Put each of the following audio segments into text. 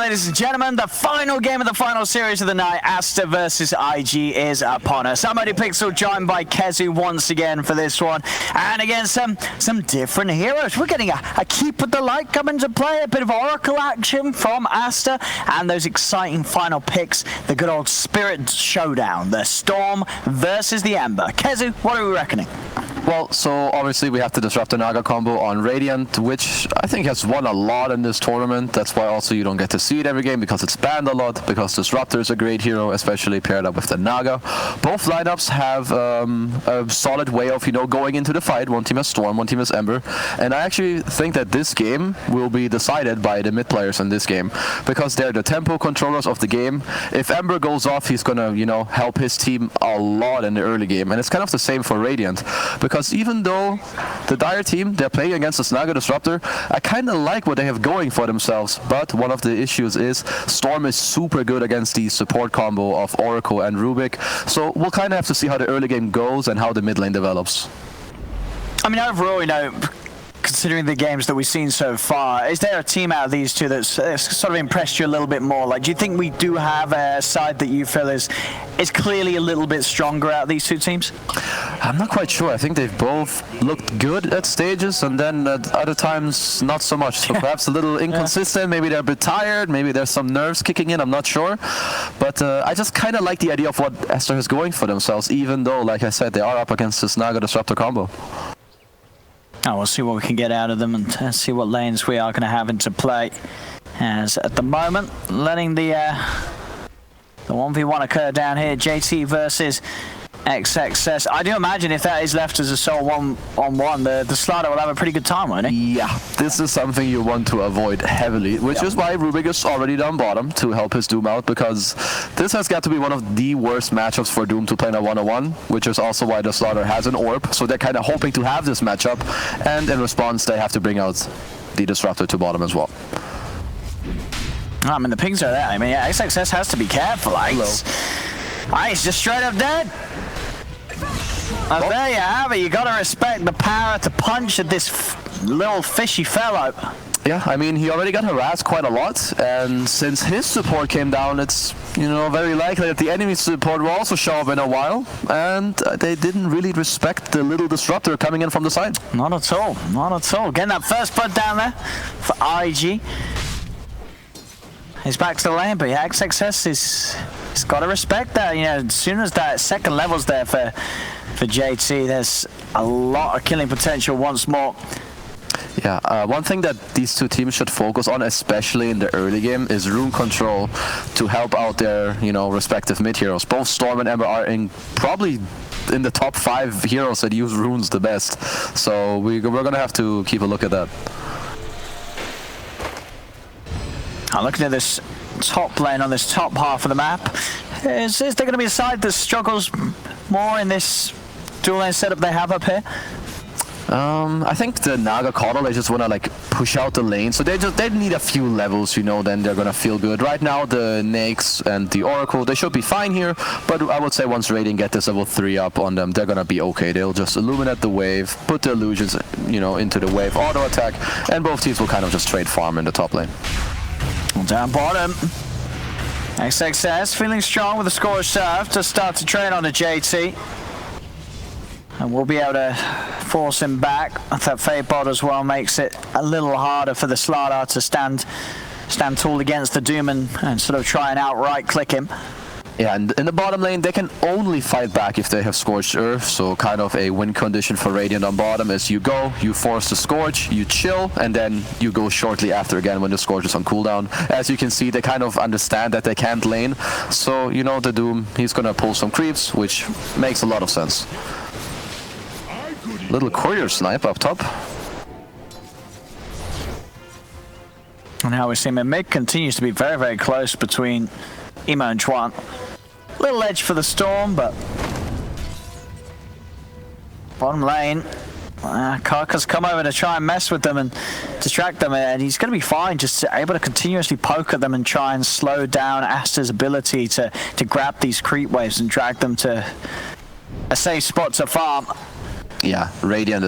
ladies and gentlemen, the final game of the final series of the night, ASTER versus IG, is upon us. I'm ODPixel, joined by Kezu once again for this one, and again some different heroes. We're getting a Keep with the Light come into play, a bit of Oracle action from ASTER, and those exciting final picks, the good old Spirit Showdown, the Storm versus the Ember. Kezu, what are we reckoning? Well, so obviously we have the Disruptor Naga combo on Radiant, which I think has won a lot in this tournament. That's why also you don't get to see it every game, because it's banned a lot, because Disruptor is a great hero, especially paired up with the Naga. Both lineups have a solid way of, going into the fight. One team has Storm, one team has Ember. And I actually think that this game will be decided by the mid players in this game, because they're the tempo controllers of the game. If Ember goes off, he's gonna, help his team a lot in the early game. And it's kind of the same for Radiant, because even though the Dire team, they're playing against this Naga Disruptor, I kind of like what they have going for themselves. But one of the issues is Storm is super good against the support combo of Oracle and Rubik. So we'll kind of have to see how the early game goes and how the mid lane develops. I mean, overall, considering the games that we've seen so far, is there a team out of these two that's sort of impressed you a little bit more? Like, do you think we do have a side that you feel is clearly a little bit stronger out of these two teams? I'm not quite sure. I think they've both looked good at stages, and then at other times not so much. So perhaps a little inconsistent. Maybe they're a bit tired. Maybe there's some nerves kicking in. I'm not sure. But I just kind of like the idea of what ASTER is going for themselves, even though, like I said, they are up against this Naga Disruptor combo. Oh, we'll see what we can get out of them and see what lanes we are going to have into play. As at the moment, letting the 1v1 occur down here, JT versus XXS. I do imagine if that is left as a sole one-on-one, the Slider will have a pretty good time, won't he? Yeah, this is something you want to avoid heavily, which is why Rubik is already down bottom to help his Doom out, because this has got to be one of the worst matchups for Doom to play in a one-on-one, which is also why the Slider has an orb, so they're kind of hoping to have this matchup, and in response they have to bring out the Disruptor to bottom as well. I mean, the pings are there. I mean, yeah, XXS has to be careful. He's just straight up dead. There you have it. You got to respect the power to punch at this little fishy fellow. Yeah, I mean, he already got harassed quite a lot, and since his support came down, it's, very likely that the enemy support will also show up in a while, and they didn't really respect the little Disruptor coming in from the side. Not at all, not at all. Getting that first blood down there for IG. He's back to the lane, but yeah, XXS he's got to respect that. As soon as that second level's there for JT, there's a lot of killing potential once more. Yeah, one thing that these two teams should focus on, especially in the early game, is rune control to help out their, respective mid heroes. Both Storm and Ember are probably in the top 5 heroes that use runes the best. So we're gonna have to keep a look at that. I'm looking at this top lane on this top half of the map. Is there going to be a side that struggles more in this dual lane setup they have up here? I think the Naga Coddle, they just want to push out the lane, so they need a few levels, then they're gonna feel good. Right now the Nyx and the Oracle, they should be fine here, but I would say once Radiant get this level 3 up on them, they're gonna be okay. They'll just illuminate the wave, put the illusions, into the wave, auto attack, and both teams will kind of just trade farm in the top lane. Down bottom, XXS feeling strong with the Scorch Serve to start to train on the JT. And we'll be able to force him back. That Fade Bod as well makes it a little harder for the Slardar to stand tall against the Doom and sort of try and outright click him. Yeah, and in the bottom lane, they can only fight back if they have Scorched Earth, so kind of a win condition for Radiant on bottom is you go, you force the Scorch, you chill, and then you go shortly after again when the Scorch is on cooldown. As you can see, they kind of understand that they can't lane, so, the Doom, he's gonna pull some creeps, which makes a lot of sense. Little courier snipe up top. And how we see him in mid continues to be very, very close between Emo and Chuan. Little edge for the Storm, but bottom lane, Karka's come over to try and mess with them and distract them, and he's going to be fine, just able to continuously poke at them and try and slow down ASTER's ability to grab these creep waves and drag them to a safe spot to farm. Yeah, Radiant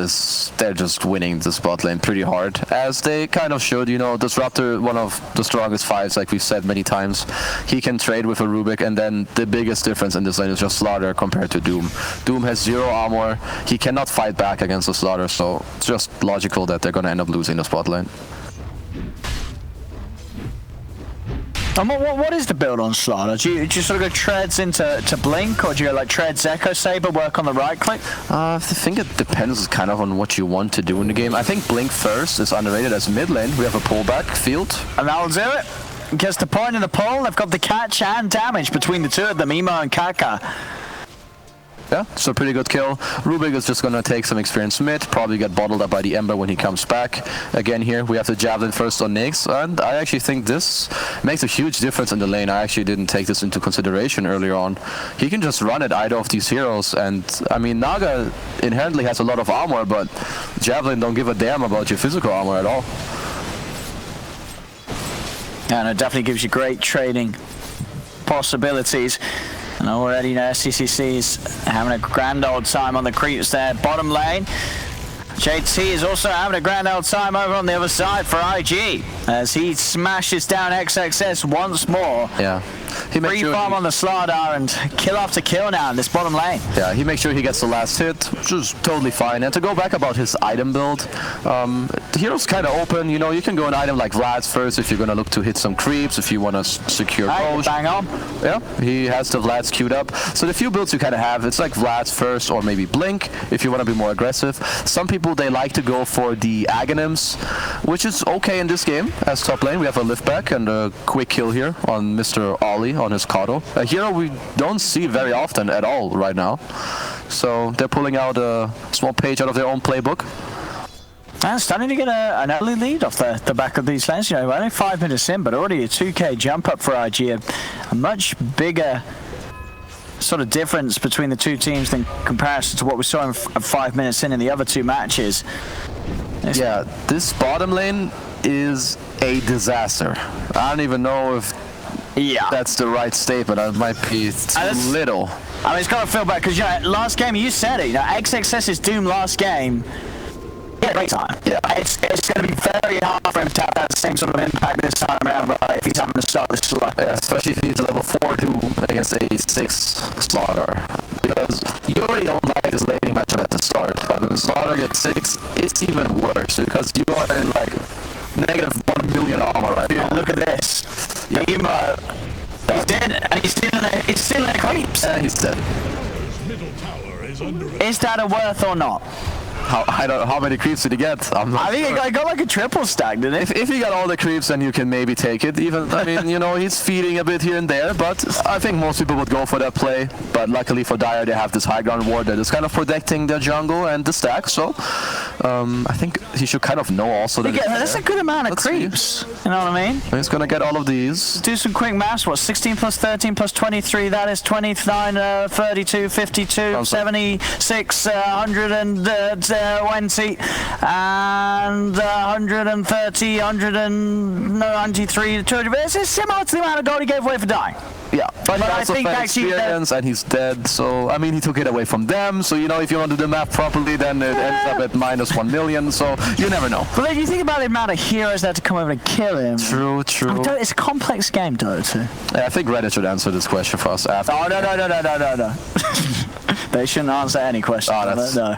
they're just winning the spot lane pretty hard, as they kind of should. You know, Disruptor, one of the strongest fights, like we've said many times. He can trade with a Rubik, and then the biggest difference in this lane is just Slaughter compared to Doom. Doom has 0 armor, he cannot fight back against the Slaughter, so it's just logical that they're gonna end up losing the spot lane. And what is the build on Slaughter? Do you sort of go treads into Blink, or do you go like treads Echo Saber, work on the right click? I think it depends kind of on what you want to do in the game. I think Blink first is underrated as mid lane. We have a pullback field. And that'll do it. Gets the point in the pull. They've got the catch and damage between the two of them, Emo and Kaka. Yeah, so pretty good kill. Rubik is just gonna take some experience mid, probably get bottled up by the Ember when he comes back. Again here, we have the Javelin first on Nyx, and I actually think this makes a huge difference in the lane. I actually didn't take this into consideration earlier on. He can just run at either of these heroes, and I mean, Naga inherently has a lot of armor, but Javelin don't give a damn about your physical armor at all. Yeah, and it definitely gives you great trading possibilities. And already, you know, SCCC's having a grand old time on the creeps there. Bottom lane, JT is also having a grand old time over on the other side for IG as he smashes down XXS once more. Yeah. He makes Free sure farm on the Slaughter and kill after kill now in this bottom lane. Yeah, he makes sure he gets the last hit, which is totally fine. And to go back about his item build, the hero's kind of open. You know, you can go an item like Vlad's first if you're going to look to hit some creeps, if you want to secure Roche. Bang on. Yeah, he has the Vlad's queued up. So the few builds you kind of have, it's like Vlad's first or maybe Blink if you want to be more aggressive. Some people, they like to go for the Aghanims, which is okay in this game. As top lane, we have a lift back and a quick kill here on Mr. Ollie on his Kato. A hero we don't see very often at all right now. So they're pulling out a small page out of their own playbook. And starting to get an early lead off the back of these lanes. You know, only 5 minutes in, but already a 2k jump up for IG. A much bigger sort of difference between the two teams than comparison to what we saw in 5 minutes in the other two matches. Yeah, this bottom lane is a disaster. I don't even know if that's the right statement. It might be too little. I mean, it's got to feel bad because, you know, last game you said it. You know, XXS's Doom last game. Yeah, great time. Yeah, it's going to be very hard for him to have that same sort of impact this time around, but if he's having to start this slow. Yeah, especially if he's a level 4 Doom against a 6 Slaughter. Because you already don't like this laning matchup at the start, but when Slaughter gets 6, it's even worse because you are in like negative 1 million armor right now. Look at this. Emo. He's dead, and he's still in the creeps. And he's dead. Is that a worth or not? I don't know how many creeps did he get. I think he got like a triple stack, didn't he? If he got all the creeps, then you can maybe take it. Even, I mean, you know, he's feeding a bit here and there, but I think most people would go for that play. But luckily for Dire, they have this high ground ward that is kind of protecting their jungle and the stack. So I think he should kind of know also that. That's a good amount of creeps. You know what I mean? He's gonna get all of these. Do some quick maths. What? 16 plus 13 plus 23. That is 29, 32, 52, 76, 120, and 130, 193, 200. It's similar to the amount of gold he gave away for dying. Yeah, but I think actually experience and he's dead. So I mean, he took it away from them. So you know, if you want to do the math properly, then it ends up at minus 1 million. So you never know. But then you think about the amount of heroes that had to come over and kill him. True. It's a complex game, Dota. Yeah, I think Reddit should answer this question for us after. Oh no. They shouldn't answer any questions. No.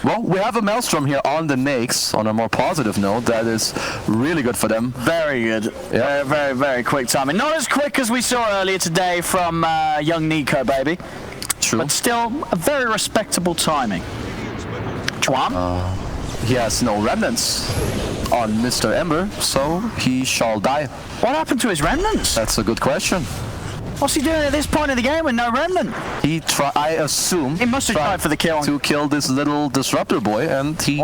Well, we have a Maelstrom here on the Nyx on a more positive note. That is really good for them. Very good. Yeah. Very, very quick timing. Not as quick as we saw earlier today from young Nico, baby. True. But still a very respectable timing. Chuan? He has no remnants on Mr. Ember, so he shall die. What happened to his remnants? That's a good question. What's he doing at this point of the game with no remnant? I assume he must have tried for the kill. To kill this little disruptor boy, and he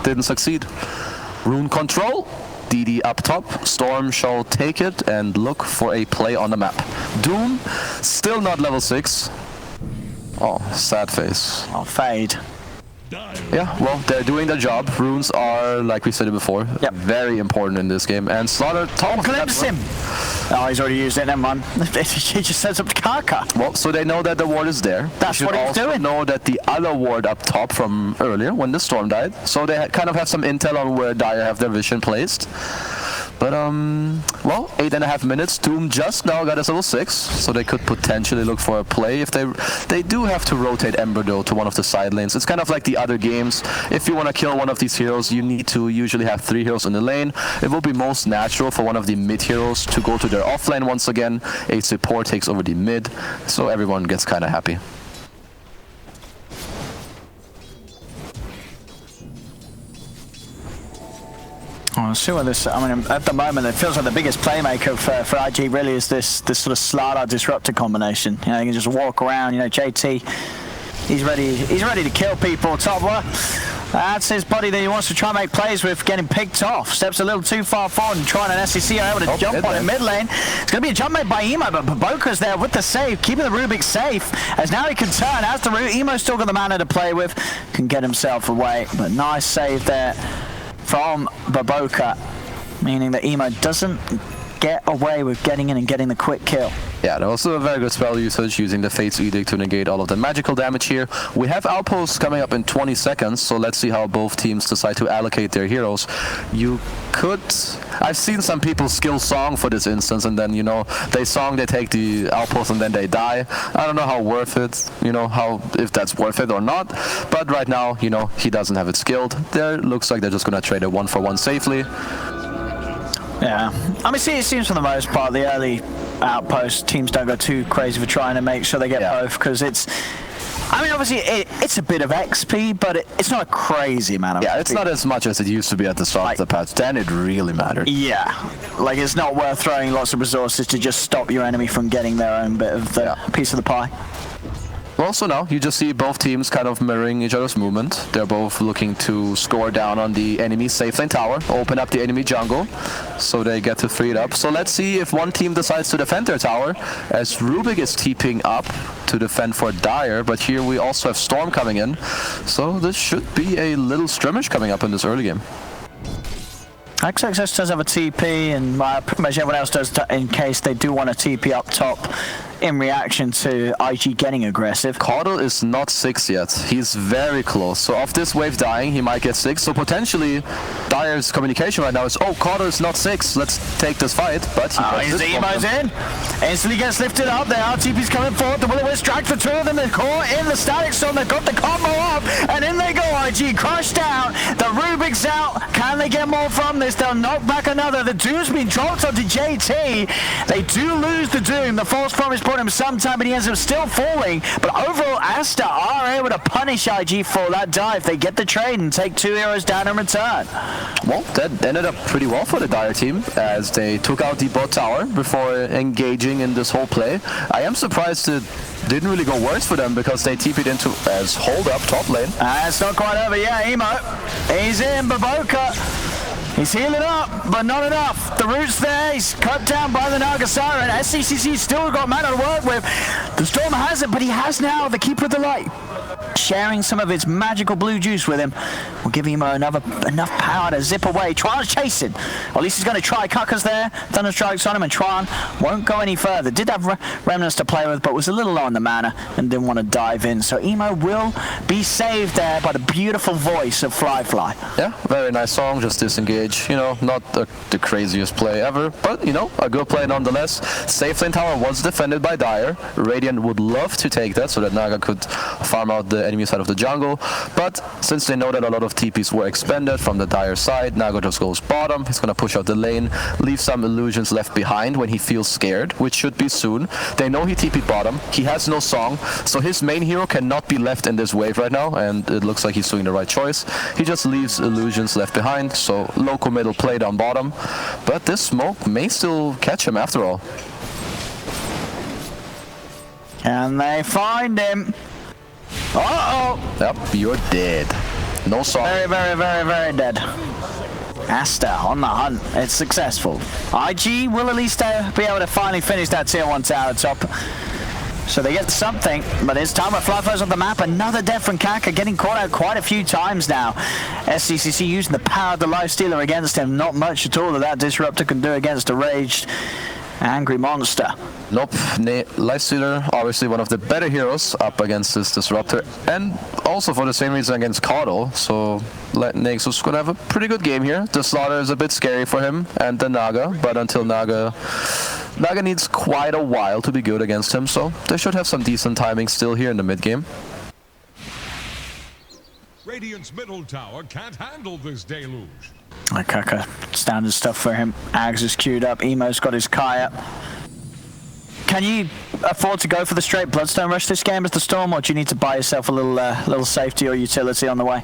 didn't succeed. Rune control. DD up top. Storm shall take it and look for a play on the map. Doom, still not level 6. Oh, sad face. Oh, fade. Yeah, well, they're doing their job. Runes are, like we said it before, very important in this game. And Slaughter glimpse him. Oh, he's already used it. Never mind. He just sets up Kaka. Well, so they know that the ward is there. That's what he's doing. Know that the other ward up top from earlier when the storm died. So they kind of have some intel on where Dire have their vision placed. But, well, 8.5 minutes. Doom just now got us level 6, so they could potentially look for a play. If they do have to rotate Ember, though, to one of the side lanes. It's kind of like the other games. If you want to kill one of these heroes, you need to usually have 3 heroes in the lane. It will be most natural for one of the mid heroes to go to their offlane once again. A support takes over the mid, so everyone gets kind of happy. Oh, see what this. I mean, at the moment, it feels like the biggest playmaker for IG really is this sort of Slardar disruptor combination. You know, you can just walk around. You know, JT, he's ready to kill people. Toddler, that's his body that he wants to try and make plays with, getting picked off. Steps a little too far forward and trying an SEC are able to jump on in mid lane. It's going to be a jump made by Emo, but Baboka's there with the save, keeping the Rubik safe, as now he can turn. As the Emo's still got the mana to play with, can get himself away, but nice save there from Baboka, meaning that Emo doesn't get away with getting in and getting the quick kill. Yeah, also a very good spell usage, using the Fate's Edict to negate all of the magical damage here. We have outposts coming up in 20 seconds, so let's see how both teams decide to allocate their heroes. You could... I've seen some people skill song for this instance, and then, you know, they take the outpost and then they die. I don't know how worth it, you know, if that's worth it or not, but right now, you know, he doesn't have it skilled. There looks like they're just gonna trade a 1-for-1 safely. Yeah, I mean, see, it seems for the most part the early outpost teams don't go too crazy for trying to make sure they get both, because it's, I mean, obviously it's a bit of XP, but it's not a crazy amount of XP. It's not as much as it used to be at the start of the patch. Then it really mattered. Yeah, like it's not worth throwing lots of resources to just stop your enemy from getting their own bit of the piece of the pie. Well, so now you just see both teams kind of mirroring each other's movement. They're both looking to score down on the enemy safe lane tower, open up the enemy jungle, so they get to free it up. So let's see if one team decides to defend their tower, as Rubik is TPing up to defend for Dire, but here we also have Storm coming in. So this should be a little scrimmage coming up in this early game. XXS does have a TP, and pretty much everyone else does in case they do want a TP up top in reaction to IG getting aggressive. Caudle is not 6 yet. He's very close. So off this wave dying, he might get 6. So potentially, Dire's communication right now is, oh, Caudle is not 6. Let's take this fight. But he Emo's in. Instantly gets lifted up. There are TP's coming forward. The Will-O-Wisp drags the 2 of them. They're caught in the static storm. They've got the combo up. And in they go, IG. Crushed out. The Rubik's out. Can they get more from this? They'll knock back another. The Doom's been dropped onto JT. They do lose the Doom. The false promise brought him some time, but he ends up still falling. But overall, ASTER are able to punish IG for that dive. They get the trade and take 2 heroes down in return. Well, that ended up pretty well for the Dire team, as they took out the bot tower before engaging in this whole play. I am surprised it didn't really go worse for them, because they TP'd into as hold up top lane. It's not quite over yet. Emo, he's in. Baboka, he's healing up, but not enough. The root's there. He's cut down by the Naga Siren. SCCC still got mana to work with. The Storm has it, but he has now the Keeper of the Light, sharing some of its magical blue juice with him. Will give Emo enough power to zip away. Tron's chasing. Or at least he's going to try. Kaka's there. Thunder strikes on him, and Tron won't go any further. Did have remnants to play with, but was a little low on the mana and didn't want to dive in. So Emo will be saved there by the beautiful voice of Fly. Yeah, very nice song. Just disengage. You know, not the craziest play ever, but, you know, a good play nonetheless. Safe lane tower was defended by Dire. Radiant would love to take that so that Naga could farm out the enemy side of the jungle, but since they know that a lot of TPs were expended from the Dire side, Naga just goes bottom. He's gonna push out the lane, leave some illusions left behind when he feels scared, which should be soon. They know he TP'd bottom. He has no song, so his main hero cannot be left in this wave right now, and it looks like he's doing the right choice. He just leaves illusions left behind, so low committal play down bottom, but this smoke may still catch him after all. Can they find him? Uh-oh! Yep, you're dead. No song. Very, very, very, very dead. ASTER on the hunt. It's successful. IG will at least be able to finally finish that tier 1 tower top. So they get something, but it's time with Flyfo's on the map. Another death from Kaka, getting caught out quite a few times now. SCCC using the power of the Lifestealer against him. Not much at all that Disruptor can do against a raged Angry Monster. Nope. Lifestealer, obviously one of the better heroes up against this Disruptor, and also for the same reason against Caudle. So Nexus is gonna have a pretty good game here. The Slaughter is a bit scary for him and the Naga, but until Naga needs quite a while to be good against him, so they should have some decent timing still here in the mid game. Radiant's middle tower can't handle this deluge. Kaka, standard stuff for him. Ags is queued up. Emo's got his Kai up. Can you afford to go for the straight Bloodstone Rush this game as the Storm, or do you need to buy yourself a little safety or utility on the way?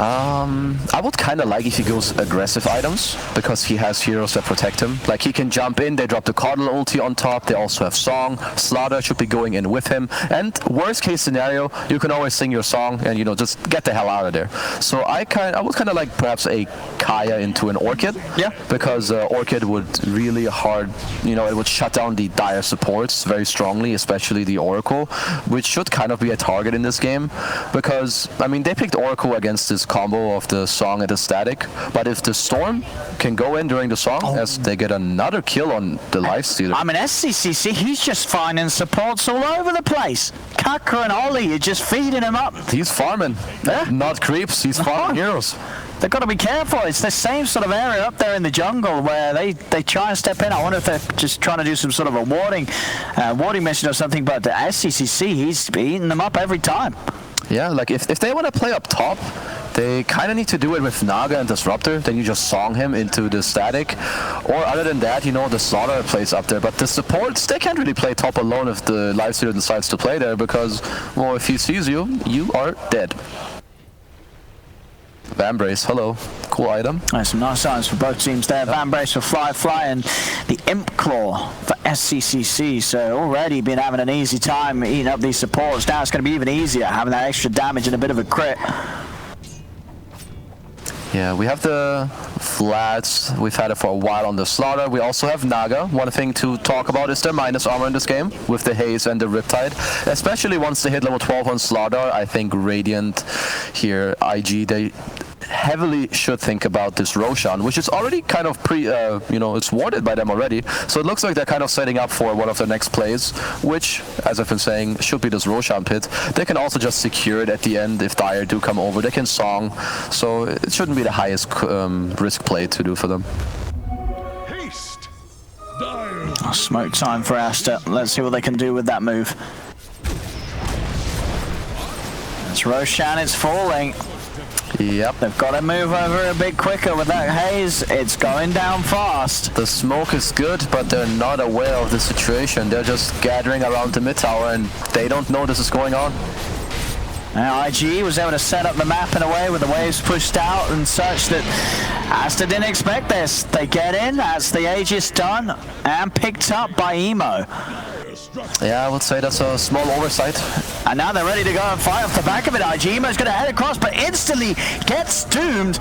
I would kind of like if he goes aggressive items, because he has heroes that protect him. Like, he can jump in, they drop the Caudle ulti on top, they also have Song, Slaughter should be going in with him, and worst case scenario, you can always sing your song and, you know, just get the hell out of there. So I would kind of like perhaps a Kaya into an Orchid. Yeah. Because Orchid would really hard, you know, it would shut down the dire supports very strongly, especially the Oracle, which should kind of be a target in this game, because, I mean, they picked Oracle against this combo of the Song and the Static, but if the Storm can go in during the Song, as they get another kill on the Lifestealer. I mean, SCCC, he's just finding supports all over the place. Kaka and Ollie are just feeding him up. He's farming, not creeps, he's farming heroes. They've got to be careful. It's the same sort of area up there in the jungle where they try and step in. I wonder if they're just trying to do some sort of a warning mission or something, but the SCCC, he's eating them up every time. Yeah, like if they want to play up top, they kind of need to do it with Naga and Disruptor. Then you just Song him into the Static. Or other than that, you know, the Slaughter plays up there. But the supports, they can't really play top alone if the Lifestealer decides to play there, because, well, if he sees you, you are dead. Vambrace, hello. Cool item. Some nice items for both teams there. Vambrace for Fly and the Imp Claw for SCCC. So already been having an easy time eating up these supports. Now it's going to be even easier having that extra damage and a bit of a crit. Yeah, we have the flats. We've had it for a while on the Slaughter. We also have Naga. One thing to talk about is their minus armor in this game with the Haze and the Riptide. Especially once they hit level 12 on Slaughter, I think Radiant here, IG, they heavily should think about this Roshan, which is already kind of you know, it's warded by them already. So it looks like they're kind of setting up for one of their next plays, which, as I've been saying, should be this Roshan pit. They can also just secure it at the end if Dire do come over. They can Song, so it shouldn't be the highest risk play to do for them. Haste. Smoke time for Aster. Let's see what they can do with that move. It's Roshan, it's falling. Yep. They've got to move over a bit quicker with that Haze. It's going down fast. The smoke is good, but they're not aware of the situation. They're just gathering around the mid tower and they don't know this is going on. Now IG was able to set up the map in a way with the waves pushed out and such that Aster didn't expect this. They get in as the Aegis done and picked up by Emo. Yeah, I would say that's a small oversight. And now they're ready to go and fight off the back of it. IG Emo's going to head across, but instantly gets doomed.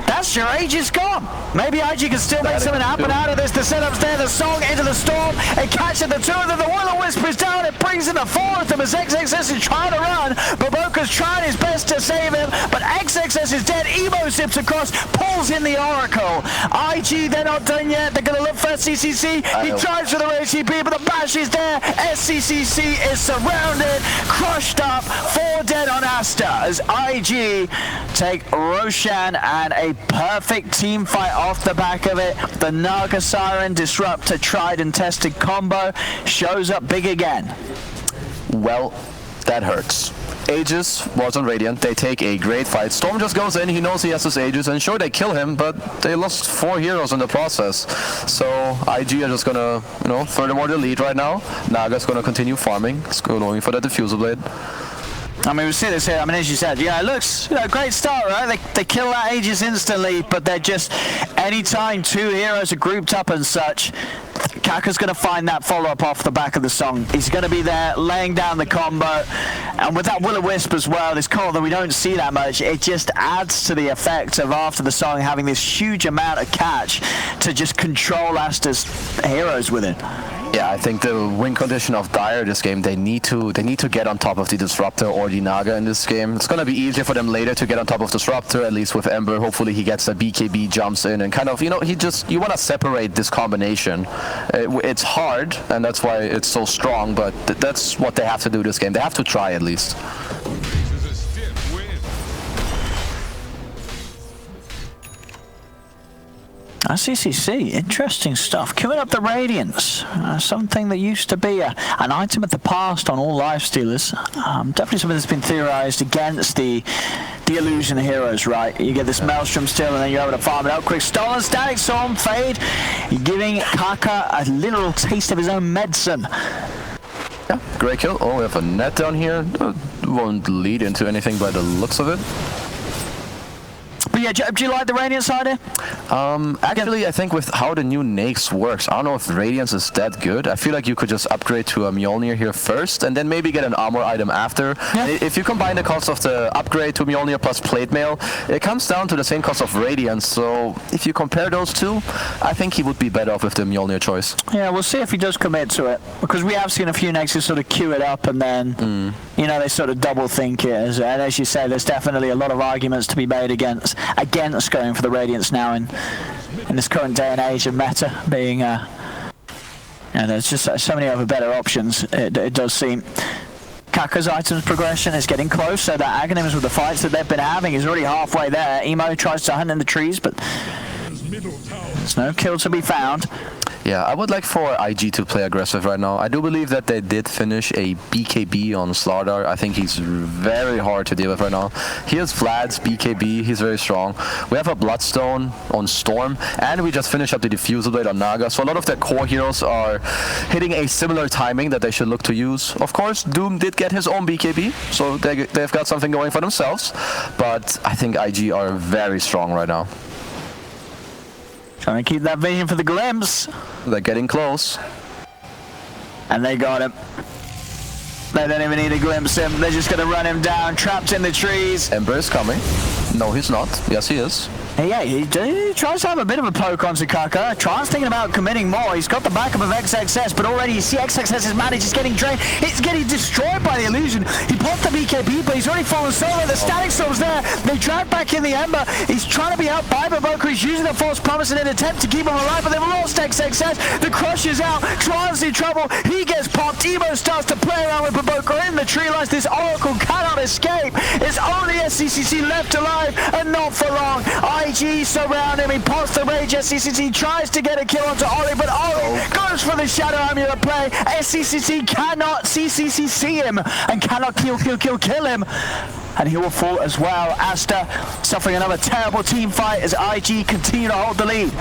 That's your Aegis gone. Maybe IG can still make something happen out of this. The setup's there, the Song into the Storm, and catching the two of them. The Will-O-Wisp is down. It brings in the four of them as XXS is trying to run. Baboka's trying his best to save him, but XXS is dead. Emo zips across, pulls in the Oracle. IG, they're not done yet. They're going to look for SCCC. He tries for the HCP, but the bash is there. SCCC is surrounded, crushed up, 4 dead on Aster as IG take Roshan and a perfect team fight off the back of it. The Naga Siren Disruptor tried and tested combo shows up big again. Well, that hurts. Aegis was on Radiant. They take a great fight. Storm just goes in. He knows he has his Aegis, and sure, they kill him, but they lost 4 heroes in the process. So IG are just gonna, you know, furthermore the lead right now. Naga's gonna continue farming. It's going for the Diffusal Blade. I mean, we see this here. I mean, as you said, yeah, it looks, you know, great start, right? They kill that Aegis instantly, but they're just, anytime 2 heroes are grouped up and such, Kaka's going to find that follow-up off the back of the Song. He's going to be there, laying down the combo, and with that Will-O-Wisp as well, this call that we don't see that much, it just adds to the effect of after the Song having this huge amount of catch to just control Aster's heroes with it. Yeah, I think the win condition of Dire this game, they need to get on top of the Disruptor or the Naga in this game. It's gonna be easier for them later to get on top of Disruptor, at least with Ember. Hopefully he gets the BKB, jumps in, and kind of, you know, you want to separate this combination. It's hard, and that's why it's so strong, but that's what they have to do this game. They have to try at least. This is a stiff win. CCC, interesting stuff. Queuing up the Radiance, something that used to be an item of the past on all lifestealers. Definitely something that's been theorized against the illusion heroes, right? You get this Maelstrom still, and then you're able to farm it out quick. Stolen Static Storm Fade, giving Kaka a literal taste of his own medicine. Yeah, great kill. Oh, we have a net down here. Won't lead into anything by the looks of it. But yeah, do you like the Radiance side here? Actually, I think with how the new Naix works, I don't know if Radiance is that good. I feel like you could just upgrade to a Mjolnir here first, and then maybe get an armor item after. Yeah. If you combine the cost of the upgrade to Mjolnir plus Plate Mail, it comes down to the same cost of Radiance. So if you compare those two, I think he would be better off with the Mjolnir choice. Yeah, we'll see if he does commit to it, because we have seen a few Naixes sort of queue it up and then, you know, they sort of double think it. And as you say, there's definitely a lot of arguments to be made against going for the Radiance now in this current day and age of meta being there's just so many other better options. It does seem. Kaka's items progression is getting close, so that Aghanims with the fights that they've been having is already halfway there. Emo tries to hunt in the trees, but there's no kill to be found. Yeah, I would like for IG to play aggressive right now. I do believe that they did finish a BKB on Slardar. I think he's very hard to deal with right now. Here's Vlad's BKB. He's very strong. We have a Bloodstone on Storm, and we just finished up the Diffusal Blade on Naga. So a lot of their core heroes are hitting a similar timing that they should look to use. Of course, Doom did get his own BKB, so they've got something going for themselves. But I think IG are very strong right now. Trying to keep that vision for the glimpse. They're getting close. And they got him. They don't even need to glimpse him. They're just going to run him down, trapped in the trees. Ember is coming. No, he's not. Yes, he is. Yeah, he tries to have a bit of a poke onto Kaka. Tries thinking about committing more. He's got the backup of XXS, but already you see XXS's manage is getting drained. It's getting destroyed by the illusion. He popped the BKB, but he's already fallen solo. The Static Storm's there. They drag back in the Ember. He's trying to be out by Provoker. He's using the false promise in an attempt to keep him alive, but they've lost XXS. The Crush is out. Trans in trouble. He gets popped. Emo starts to play around with Provoker in the tree lines. This Oracle cannot escape. It's only SCCC left alive, and not for long. IG surround him, he pops the rage. SCCC tries to get a kill onto Ori, but Ori goes for the Shadow Amulet play. SCCC cannot see him and cannot kill him. And he will fall as well. Aster suffering another terrible team fight as IG continue to hold the lead.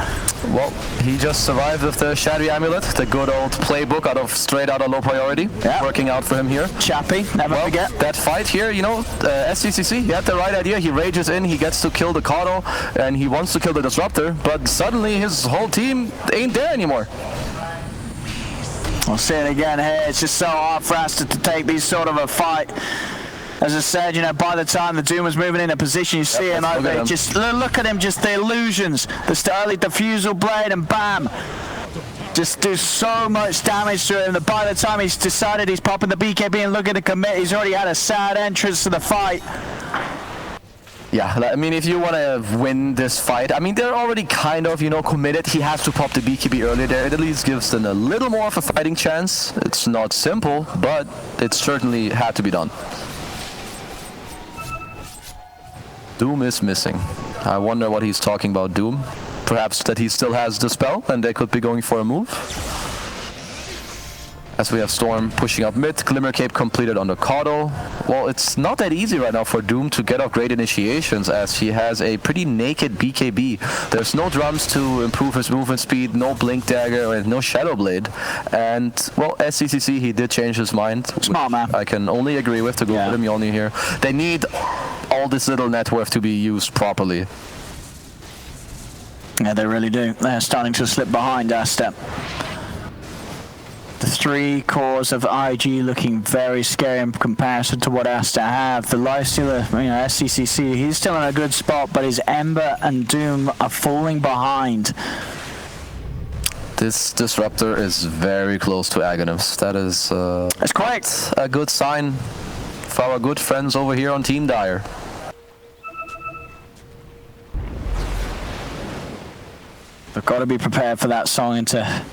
Well, he just survived with the Shadow Amulet, the good old playbook straight out of low priority. Yeah. Working out for him here. Chappy, never forget. That fight here, you know, SCCC, he had the right idea. He rages in, he gets to kill the Kato, and he wants to kill the Disruptor, but suddenly his whole team ain't there anymore. We'll see it again here. It's just so hard for Aster to take these sort of a fight. As I said, you know, by the time the Doom was moving into position, you see him over there. Just look at him, just the illusions. The early Diffusal Blade, and bam. Just do so much damage to him that by the time he's decided he's popping the BKB and looking to commit, he's already had a sad entrance to the fight. Yeah, I mean, if you want to win this fight, I mean, they're already kind of, you know, committed. He has to pop the BKB earlier there. It at least gives them a little more of a fighting chance. It's not simple, but it certainly had to be done. Doom is missing. I wonder what he's talking about, Doom. Perhaps that he still has the spell and they could be going for a move. As we have Storm pushing up mid, Glimmer Cape completed on the Kato. Well, it's not that easy right now for Doom to get off great initiations as he has a pretty naked BKB. There's no drums to improve his movement speed, no Blink Dagger, and no Shadow Blade. And, well, SCCC, he did change his mind. Smart man. I can only agree with to go for the Mjolnir here. They need all this little net worth to be used properly. Yeah, they really do. They're starting to slip behind Aster. The three cores of IG looking very scary in comparison to what Aster have. The lifestealer, you know, SCCC, he's still in a good spot, but his Ember and Doom are falling behind. This Disruptor is very close to Aghanim's. That is That's quite a good sign for our good friends over here on Team Dire. They've got to be prepared for that song into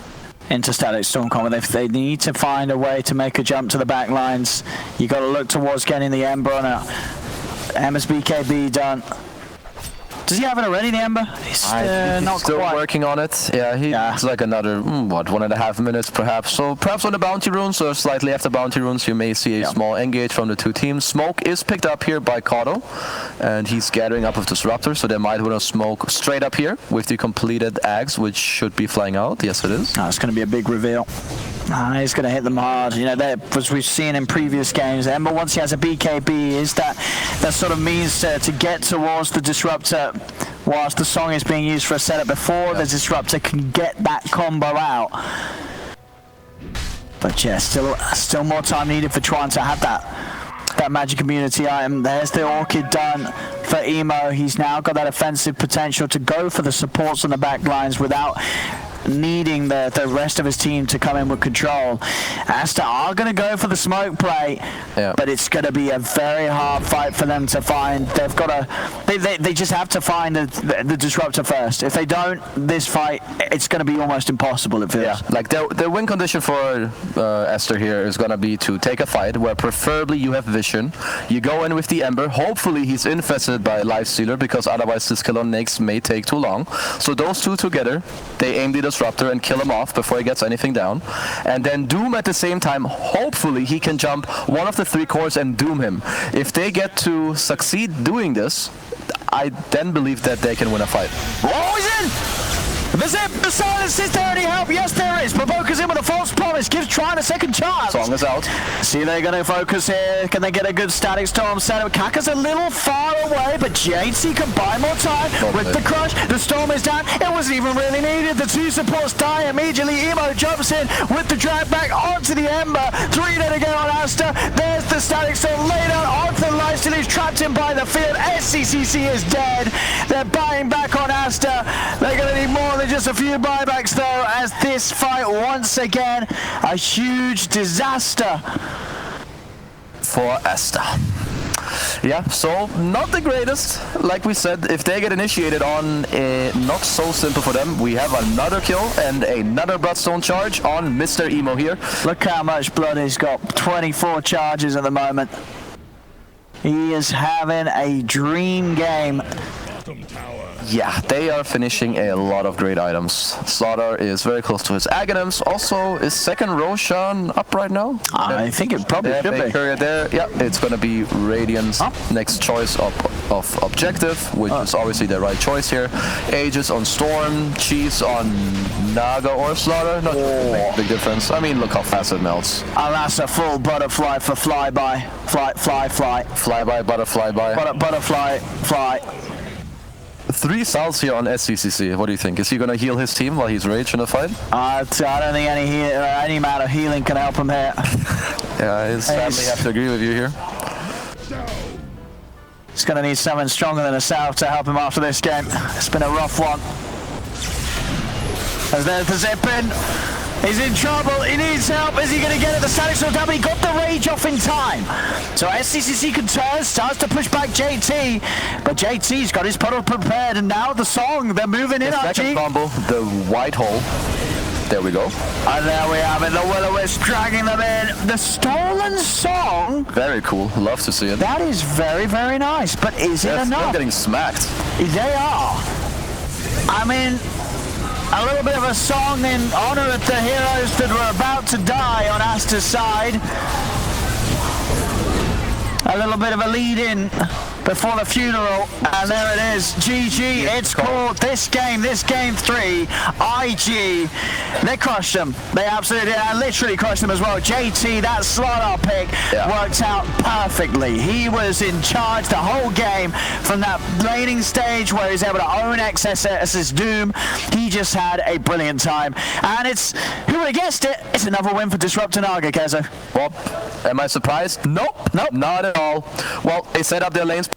Static Storm combo. They need to find a way to make a jump to the back lines. You got to look towards getting the Ember on it. Ember's BKB done. Does he have it already, the Ember? He's not still quite working on it. Yeah, it's like another, 1.5 minutes perhaps. So perhaps on the bounty runes or slightly after bounty runes, you may see a small engage from the two teams. Smoke is picked up here by Kato, and he's gathering up with Disruptor, so they might want to smoke straight up here with the completed Ags, which should be flying out. Yes, it is. It's going to be a big reveal. He's going to hit them hard. You know, that was we've seen in previous games. Ember, once he has a BKB, is that sort of means to get towards the Disruptor whilst the song is being used for a setup before the Disruptor can get that combo out. But yeah, still more time needed for trying to have that magic immunity item. There's the Orchid done for Emo. He's now got that offensive potential to go for the supports on the back lines without needing the rest of his team to come in with control. ASTER are going to go for the smoke play, but it's going to be a very hard fight for them to find. They've got to, they just have to find the Disruptor first. If they don't, this fight, it's going to be almost impossible, it feels. Yeah, like the win condition for ASTER here is going to be to take a fight where preferably you have vision. You go in with the Ember. Hopefully he's infested by Lifestealer, because otherwise this kill on Nyx may take too long. So those two together, they aim the Disruptor and kill him off before he gets anything down. And then Doom at the same time, hopefully he can jump one of the 3 cores and Doom him. If they get to succeed doing this, I then believe that they can win a fight. Oh, he's in! The zip, the silence, is there any help? Yes, there is. Provoker's in with a false promise, gives Trine a second chance. Song is out. See, they're going to focus here. Can they get a good Static Storm setup? Kaka's a little far away, but JT can buy more time with the crush. The Storm is down. It wasn't even really needed. The 2 supports die immediately. Emo jumps in with the drag back onto the Ember. 3 dead again on ASTER. There's the Static Storm laid out onto the Lifesteal. He's trapped in by the field. SCCC is dead. They're buying back on ASTER. They're going to need more than just a few buybacks though, as this fight once again a huge disaster for ASTER. Yeah, so not the greatest. Like we said, if they get initiated on not so simple for them. We have another kill and another Bloodstone charge on Mr. Emo here. Look how much blood he's got. 24 charges at the moment. He is having a dream game. Yeah, they are finishing a lot of great items. Slaughter is very close to his Aghanims. Also, is second Roshan up right now? I think it probably should be. There. Yeah, it's going to be Radiant's next choice of objective, which is obviously the right choice here. Aegis on Storm, Cheese on Naga or Slaughter. Not make a big difference. I mean, look how fast it melts. And that's a full butterfly for flyby. Fly. Flyby, butterfly by. Butterfly, fly. 3 salts here on SCCC. What do you think? Is he going to heal his team while he's raged in a fight? I don't think any amount of healing can help him here. Yeah, I sadly have to agree with you here. He's going to need someone stronger than himself to help him after this game. It's been a rough one. As there's the zip in. He's in trouble. He needs help. Is he going to get it? The Static Storm down, but he got the rage off in time. So SCCC can turn, starts to push back JT, but JT's got his puddle prepared, and now the song. They're moving in. The second combo, the white hole. There we go. And there we have it. The Will-O-Wisp dragging them in. The stolen song. Very cool. Love to see it. That is very, very nice. But is it enough? They're getting smacked. They are. I mean, a little bit of a song in honor of the heroes that were about to die on ASTER's side. A little bit of a lead-in before the funeral, and there it is. GG, it's called this game 3, IG. They crushed them. They absolutely did. I literally crushed them as well. JT, that slaughter pick worked out perfectly. He was in charge the whole game from that laning stage where he's able to own XSS's Doom. He just had a brilliant time. And it's, who would have guessed it, it's another win for Disruptor Naga, Kezo. Well, am I surprised? Nope, not at all. Well, they set up their lanes